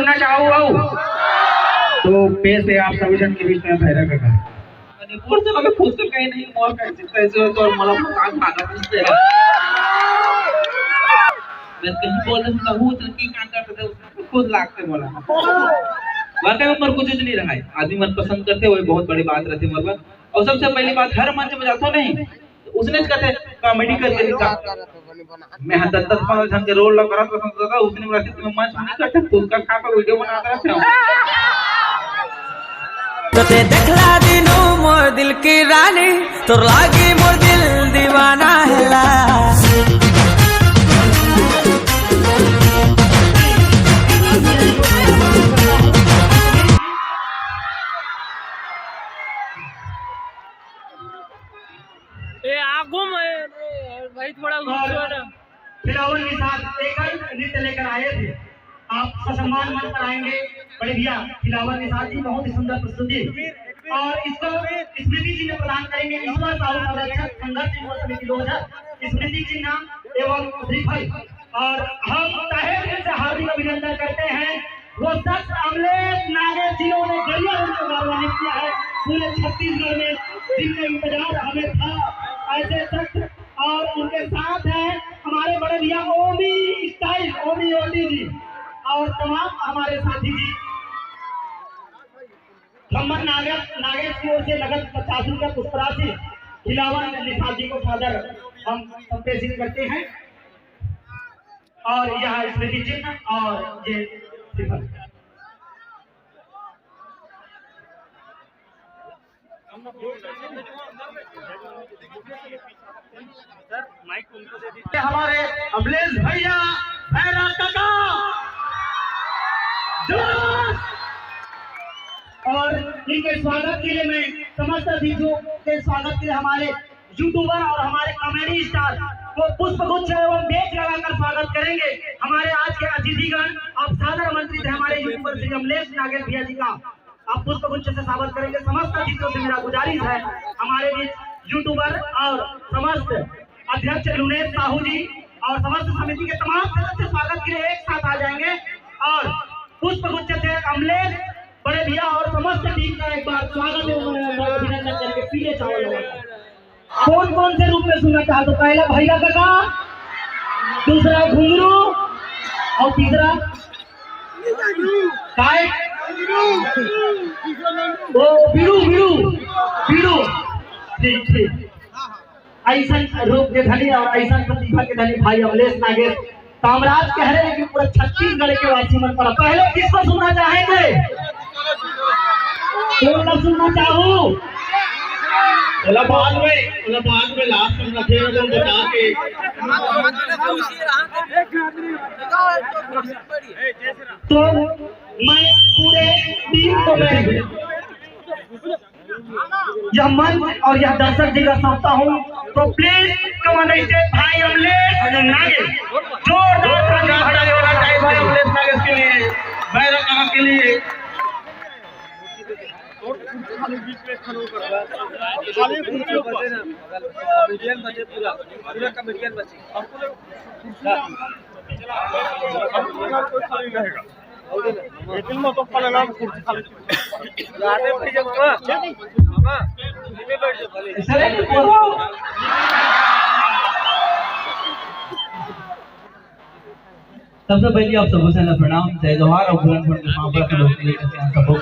सुनना चाहूँ तो पेश है आप सभी जन के बीच में भैरव का गाना। मणिपुर से मैं खुद तो कहीं नहीं मोर कैसे हो तो मला मकान भागा दिसते हैं। मैं कहीं बोल रहा हूँ तो की काम करते थे खुद लागते बोला। वाकई में पर कुछ नहीं रहा है। आदमी मन पसंद करते हुए बहुत बड़ी बात रहती है मरवा। और सबसे पहली बात हर मंच में जाता नहीं उसने कहते कॉमेडी करके दिखा। मैं 10-15 जन के रोल लगा रहा था उसने बोला तुम्हें मंच नहीं करते खुद का खा का वीडियो बना रहे थे। तो ते देखला दिनो मोर दिल की रानी तोर लागी मोर दिल दीवाना हैला। ए आगो में भाई थोड़ा खिलावन के साथ एक नृत्य लेकर आए थे। आप सम्मान मन कराएंगे बड़े भैया खिलावन के साथ ही बहुत ही सुंदर प्रस्तुति और इसको स्मृति जी ने प्रदान करेंगे। ईश्वर साहू संरक्षक संघर्ष युवा समिति 2000 स्मृति चिन्ह एवं श्रीफल। और हम तहे दिल से हार्दिक अभिनंदन करते हैं वो शख्स अमलेश नागेश जिन्होंने गढ़िया उनको गौरवान्वित किया है पूरे छत्तीसगढ़ में जिनका इंतजार हमें था ऐसे शख्स। और उनके साथ है हमारे बड़े भैया ओमी स्टाइल ओमी ओटी जी और तमाम हमारे साथी जी। खम्मन नागेश की ओर से नगद 50 रुपये पुष्पराशि खिलावन निषाद जी को फादर हम संप्रेषित करते हैं। और यह स्मृति चिन्ह और ये श्रीफल। हमारे अमलेश भैया भैरव काका और इनके स्वागत के लिए मैं समस्त अतिथियों के स्वागत के लिए हमारे यूट्यूबर और हमारे कॉमेडी स्टार को पुष्पगुच्छ एवं बेच लगाकर स्वागत करेंगे। हमारे आज के अतिथिगण आप सादर मंत्री थे हमारे यूट्यूबर श्री अमलेश नागेश भैया जी का आप पुष्पगुच्छ से स्वागत करेंगे। समस्त अतिथियों से मेरा गुजारिश है हमारे बीच यूट्यूबर और समस्त अध्यक्ष लुनेश साहू जी और समस्त समिति के तमाम सदस्य स्वागत के लिए एक साथ आ जाएंगे और पुष्पगुच्छ से अमलेश बड़े भैया और समस्त टीम का एक बार स्वागत एवं अभिनंदन करके पीले चावल कौन कौन से रूप में सुनना चाहते हो? पहला भैया काका, दूसरा घुंगरू और तीसरा काय वो बीड़ू बीड़ू बीड़ू। ठीक ठीक ऐसा रूप के धनी और ऐसा प्रतिभा के धनी भाई अमलेश नागेश कामराज कह रहे हैं कि पूरा छत्तीसगढ़ के वासी मन पड़ा। पहले किसको सुनना चाहेंगे? कौन सुनना चाहूँ? बाद में लास्ट में रखेगा बता के तो मैं पूरे टीम को मैं यह मंच और यह दर्शक जी का सौंपता हूँ। तो प्लीज कमांडर भाई अमलेश नागेश जोरदार तालियां बजाने वाला चाहिए भाई अमलेश नागेश के लिए भैरव काका के लिए। सबसे पहले आप सबको से प्रणाम जय जोहार और के लोग के लिए सबको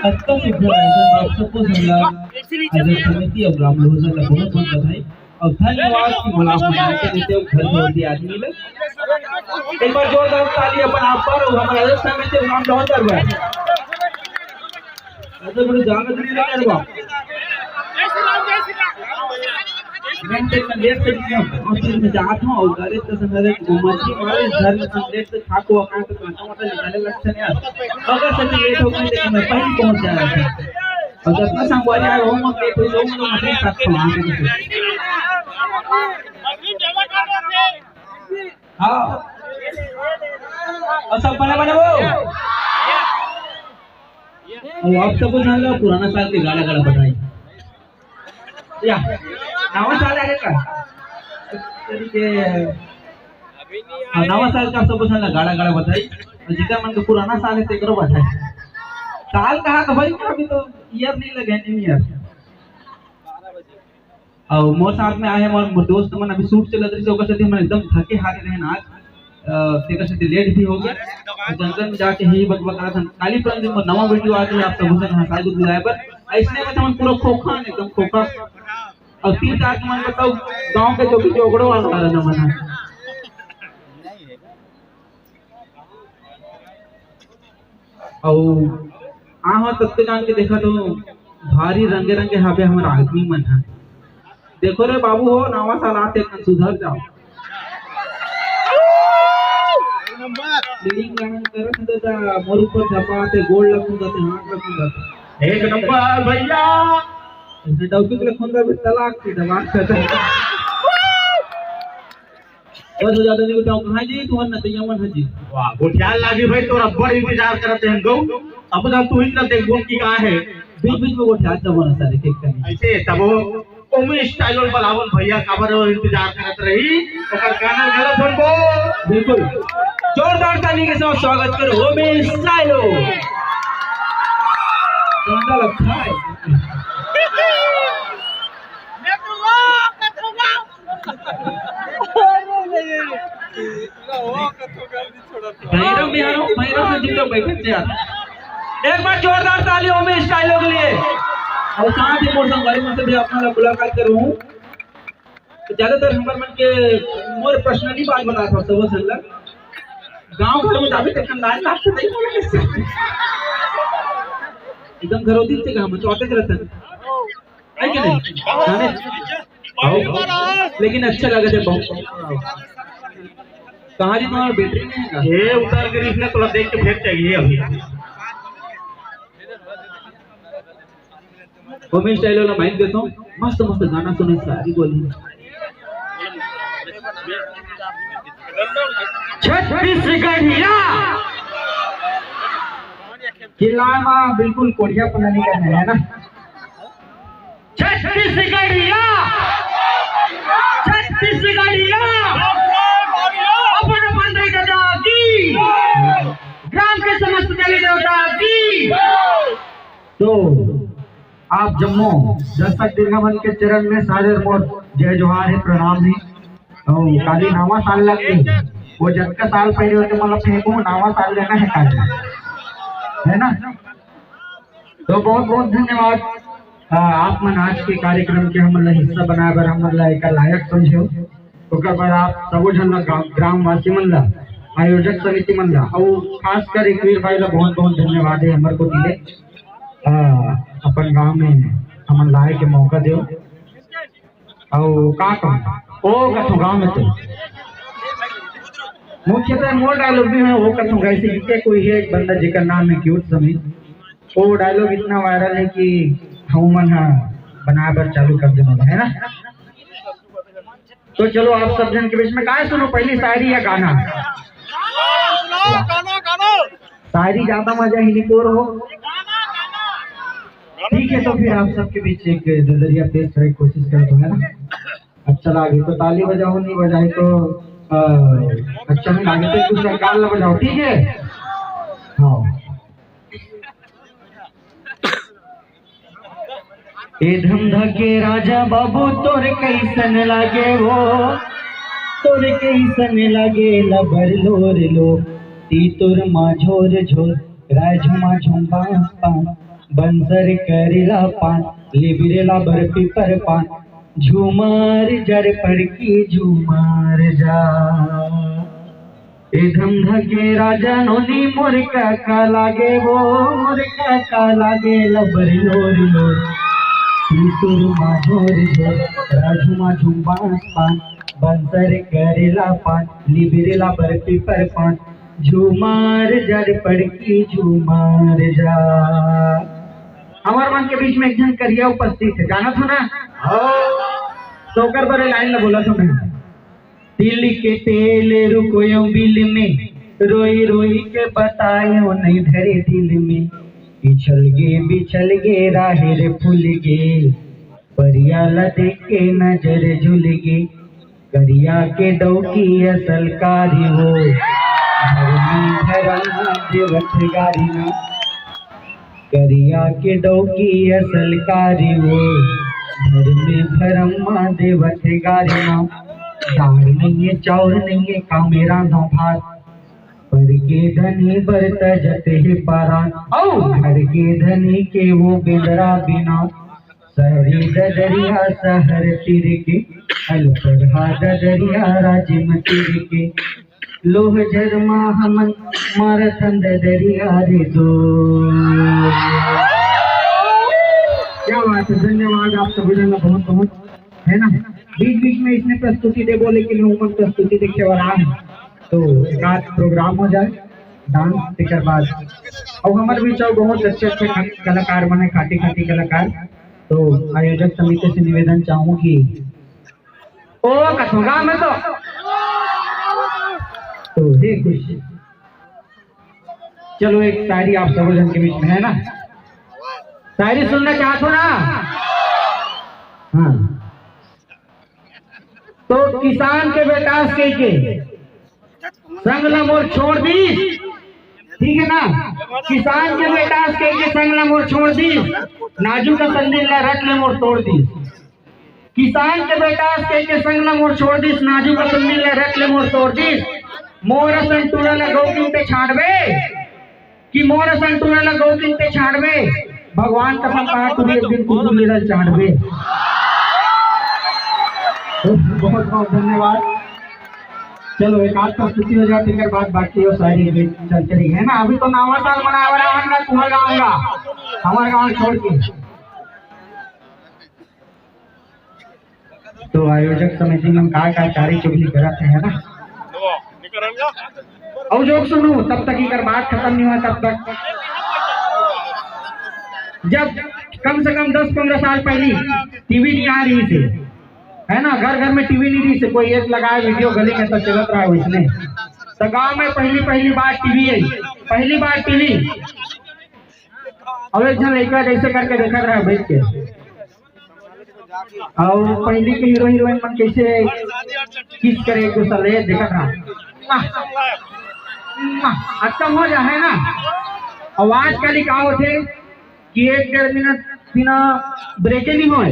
अच्छा सुप्रभात आप सबको समिति और ग्राम लोहसा का बहुत बहुत बधाई और धन्यवाद की मुलाकात के देते हो घर जोड़ी आदमी लोग एक बार जोरदार ताली अपन आप पर और हमारे समिति ग्राम लोहसा हुआ ऐसे बड़ी जानत नहीं करवा घंटे संदेश से मैं चाहता हूँ और गरीब का संदेश मछली मारे धर्म संदेश से खाको अकाउंट काटा निकाले लक्षण यार अगर सच लेट हो गई तो मैं पहले पहुंच जाएगा और जब तक संगवारी आए हो मत लेट हो जाऊंगा तो मछली साथ पहुंच हाँ और सब बने वो और आप सबको जान लो पुराना साल के गाना गाना बताइए या नावा साल आगे का तरीके नवा साल का सब कुछ गाड़ा गाड़ा बताई जितना मन का पुराना साल है तेकरो बताई साल कहा तो भाई अभी तो ईयर नहीं लगे न्यू ईयर और मोर साथ में आए हैं मोर दोस्त मन अभी शूट चलत रही ओकर साथे हम एकदम थके हारे रहे आज तेकर साथे लेट भी हो गया जंगल में जाके ही बकबक रहा था काली पर दिन नवा वीडियो आ गई आप सब से हंसाई को बुलाए पर ऐसने में हम पूरा खोखा एकदम खोखा और 3-4 मन बताओ गांव के जो भी जोगड़ो वाला रहना मन और आहो तत्ते जान के देखा तो भारी रंगे रंगे हावे हमारा आदमी मन है देखो रे बाबू हो नवा साल आते सुधर जाओ लीडिंग गाना करत दादा मोर ऊपर झपाते गोल लगूंगा ते हाथ लगूंगा एक नंबर भैया इसे डॉक्टर के फोन कर तलाक की दवा करता बस हो जाता नहीं बताओ कहां जी तुम नतिया मन है जी वाह गोठियाल लागी भाई तोरा बड़ इंतजार करते हैं गौ अब जब तू इतना देख बोल की कहां है बीच बीच में गोठियाल जमाना सारे ठीक करनी ऐसे तब ओमे स्टाइल और बलावन भैया खबर इंतजार करत रही ओकर गाना गलत सुनबो बिल्कुल जोरदार ताली के साथ स्वागत करो ओमे स्टाइलो गाना लगता है भैरव बिहारों भैरव से जिंदा बैठे थे यार एक बार जोरदार तालियों में स्टाइलों के लिए और साथ ही मोर संगवारी मन से भी अपना मुलाकात करूं तो ज्यादातर हमारे मन के मोर पर्सनली बात बता था सब संग गांव घर में जाबे तक अंदाज लाग से नहीं बोले एकदम घरोदी से काम चौथे रहते है कि नहीं गाने लेकिन अच्छा लगा थे बहुत कहाँ जी तुम्हारा बैटरी नहीं है ये उतर कर इसने थोड़ा देख के फेंक चाहिए अभी होमी स्टाइल वाला माइक देता हूँ मस्त मस्त गाना सुने सारी बोली छत्तीसगढ़िया चिल्लामा बिल्कुल कोढ़िया पना नहीं करना है ना छत्तीसगढ़िया छत्तीसगढ़िया अपन अपन दादा की ग्राम के समस्त देवी देवता की तो आप जम्मू दर्शक दीर्घमन के चरण में सारे मोर जय जोहार है प्रणाम है और काली नावा साल लग गई वो जब का साल पहले होते मतलब फेंकू नावा साल लेना है काली है ना तो बहुत बहुत धन्यवाद आप मन आज के कार्यक्रम के हमला हिस्सा बनाए बर हमला एक लायक समझो ओकर बाद आप सब जन ग्रामवासी मन ला आयोजक समिति मन ला और खासकर एक वीर भाई ला बहुत बहुत धन्यवाद है हमर को दिले अपन गांव में हमन लाए के मौका दो और का कहूं ओ कथो गांव में तो मुख्यतः मोर डायलॉग भी है वो कथो ऐसे जिसके कोई है एक बंदा जिकर नाम है क्यूट समित वो डायलॉग इतना वायरल है कि हम मन बना कर चालू कर देना है ना तो चलो आप सब जन के बीच में का सुनो पहली शायरी या गाना शायरी ज्यादा मजा ही नहीं हो ठीक है तो फिर आप सबके बीच एक नजरिया पेश करने की कोशिश करते हैं ना अच्छा लगे तो ताली बजाओ नहीं बजाए तो अच्छा नहीं लगे तो कुछ गाल ना बजाओ ठीक है हाँ ए धमधा के राजा बाबू तोर कैसन लागे वो तोर कैसन लागे लबर लोर लो ती तोर माझोर झोर राय झुमा झुम्बा पान बंसर करेला पान लिबिरेला बर्फी पर पान झूमर जर पड़ की झूमर जा एकदम धके राजा नोनी मोर का लागे वो मोर का लागे लबर लोर लोर तुर माझोर झोर राजूमा झुम्बा पान बंसर करेला पान लिबिरेला बर्फी पर पान झूमर जर पड़ की झूमर जा हमारे मन के बीच में एक जन करिया उपस्थित है जाना था ना सोकर बड़े लाइन में बोला था मैं तिल के तेल रुकोयो बिल में रोई रोई के बतायो नहीं धरे दिल में बिछल गे राहेर फूल गे परियाला देख के नजर झुल गे करिया के डौकी असलकारी हो धर्मी धर्म देवत गारी ना। करिया के डौकी असलकारी हो धर्मी धर्म देवत गारी ना। दाल नहीं है चाउर नहीं है का मेरा नौ भात पर के धनी बरत जते है पारान औ घर के धनी के वो बेदरा बिना। सहरी दरिया सहर तीर के अलपढ़ा दरिया राजिम तीर के लोह झरमा हमन मारथन दरिया रे दो। क्या बात है, धन्यवाद आप सभी लोगों का बहुत बहुत, है ना। बीच बीच में इसने प्रस्तुति दे बोले कि मैं प्रस्तुति देखे वाला है तो एक आध प्रोग्राम हो जाए डांस के बाद। और हमारे बीच बहुत अच्छे अच्छे कलाकार बने, खाटी खाटी कलाकार। तो आयोजक समिति से निवेदन चाहूँ कि ओ कथोगा में तो हे कुछ चलो एक शायरी आप सब जन के बीच में, है ना। शायरी सुनना चाहते हो ना? हाँ, तो किसान के बेटा के संग लमोर छोड़ दी, ठीक है ना। किसान के बेटा के संग लमोर छोड़ दी, नाजू का संदिल रट ले मोर तोड़ दी। किसान के बेटा के संग लमोर छोड़ दी, नाजू का संदिल रट ले मोर तोड़ दी। मोर संतुरा लगौकिन पे छाड़वे कि मोर संतुरा लगौकिन पे छाड़वे, भगवान कसम कहा तू एक दिन कुछ मेरा छाड़वे। बहुत बहुत धन्यवाद। चलो एक आध प्रस्तुति हो जाती है बाद बाकी वो सारी चलते रही, है ना। अभी तो नवा साल मना रहा तुम्हारा गाँव का, हमारे गाँव छोड़ के। तो आयोजक समिति में कहा चारी चुगली कराते हैं ना। और जो सुनो तब तक ही बात खत्म नहीं हुआ तब तक। जब कम से कम 10-15 साल पहले टीवी नहीं आ रही थी, है ना, घर घर में टीवी नहीं रही से, कोई एक लगाया वीडियो गली में तो चलत रहा है इसने। तो गांव में पहली बार टीवी आई, पहली बार टीवी। और एक जन लड़का जैसे करके देखा रहा बैठ के, और पहली के हीरो हीरोइन मन कैसे किस करे सले देखा रहा अच्छा हो जा, है ना। आवाज का लिखा होते कि 1-1.5 मिनट बिना ब्रेक नहीं हो।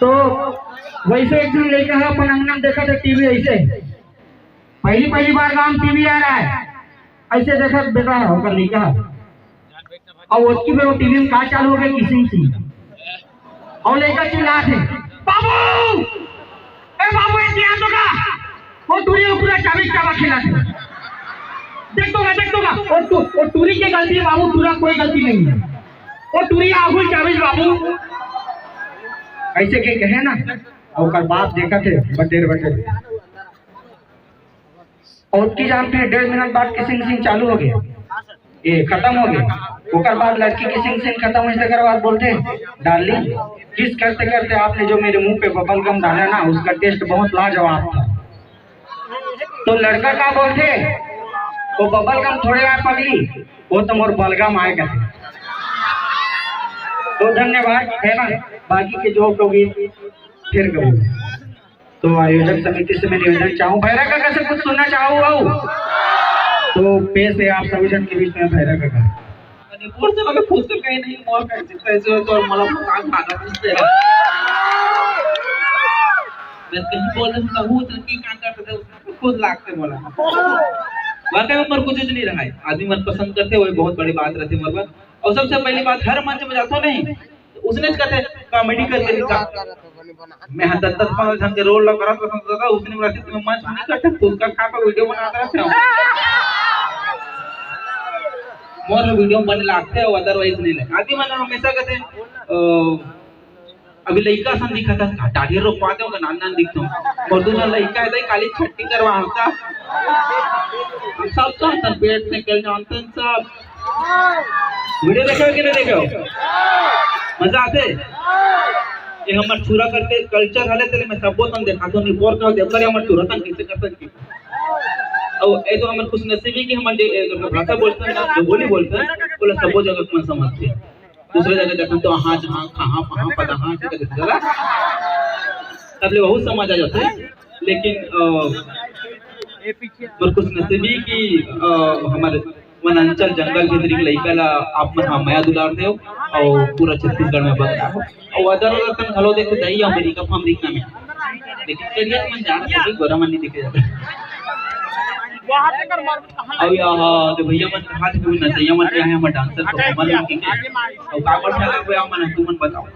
तो वैसे एक दिन लेकर अपन अंगन देखा था टीवी, ऐसे पहली बार गांव टीवी आ रहा है, ऐसे देखा बेटा होकर लेकर। और उसकी वो टीवी में कहा चालू हो गया किसी से, और लेकर चिल्ला थे बाबू, ए बाबू ऐसे आ तो का वो टूरी पूरा चाबी चाबा खिला थे। देख दोगा और टूरी की गलती है बाबू, पूरा कोई गलती नहीं है। वो टूरी आगुल चाबी बाबू ऐसे के कहे ना। और बाप देखा थे बटेर और की जान फिर 1.5 मिनट बाद किसिंग सिंह चालू हो गया, ये खत्म हो गया। उसके बाद लड़की किसिंग सिंह खत्म होने के बाद बोलते डार्लिंग किस करते करते आपने जो मेरे मुंह पे बबल गम डाला ना, उसका टेस्ट बहुत लाजवाब था। तो लड़का क्या बोलते, वो बबल गम थोड़े आए पगली, वो तो मोर बलगम आएगा। तो धन्यवाद, है ना। बाकी के जो होगी फिर करूँ। तो आयोजक समिति से मैं निवेदन चाहूँ, भैरा काका से कुछ सुनना चाहूँ। तो पेश है आप सभी जन के बीच में भैरा काका। नहीं मोर कैसे तो मला काम खाना मैं कहीं बोल रहा हूँ तो की काम करते थे खुद लागते बोला। वाकई में पर कुछ नहीं रहा है, आदमी मन पसंद करते वही बहुत बड़ी बात रहती है मरबा। और सबसे पहली बात हर मंच में जाता नहीं तो उसने कहते कॉमेडी करके दिखा। मैं 10-15 ढंग के रोल लगा रहा था, उसने बोला तुम्हें मंच नहीं करते तो उसका खा का वीडियो बनाता रहते मोर वीडियो बन लागते हो, अदरवाइज नहीं लगे। आदमी मन हमेशा कहते अभी लड़का सन दिखा था दाढ़ी रोकवाते होगा नान दिखता हूँ, और दूसरा लड़का है काली छट्टी करवा होता सब जानते पेट से कल जानते हैं सब। वीडियो देखे कि नहीं देखे मजा आते ये हमर छुरा करके कल्चर हले तेरे में सबो तन देखा तो नहीं बोर का देख कर हमर छुरा तन कैसे कर सकती। और ए तो हमर खुश नसीबी कि हमर भाषा बोलते हैं ना, जो बोली बोलते हैं बोले सबो जगह में समझते हैं। दूसरे जगह देखो तो हाँ जहाँ कहाँ कहाँ पता हाँ जगह तब ले बहुत समझ आ जाते, लेकिन पर कुछ नसीबी की हमारे वनांचल जंगल के तरीके लइका ला आप मन माया दुलार थे और पूरा छत्तीसगढ़ में बदला हो और अदर तन घलो देखे दही अमेरिका में, लेकिन करिया मन जान के गोरा मन नहीं दिखे जाता। अब यहाँ तो भैया मन हाथ में नचैया मन यहाँ हम डांसर तो मन के और का कर सकते हो मन तुम मन बताओ।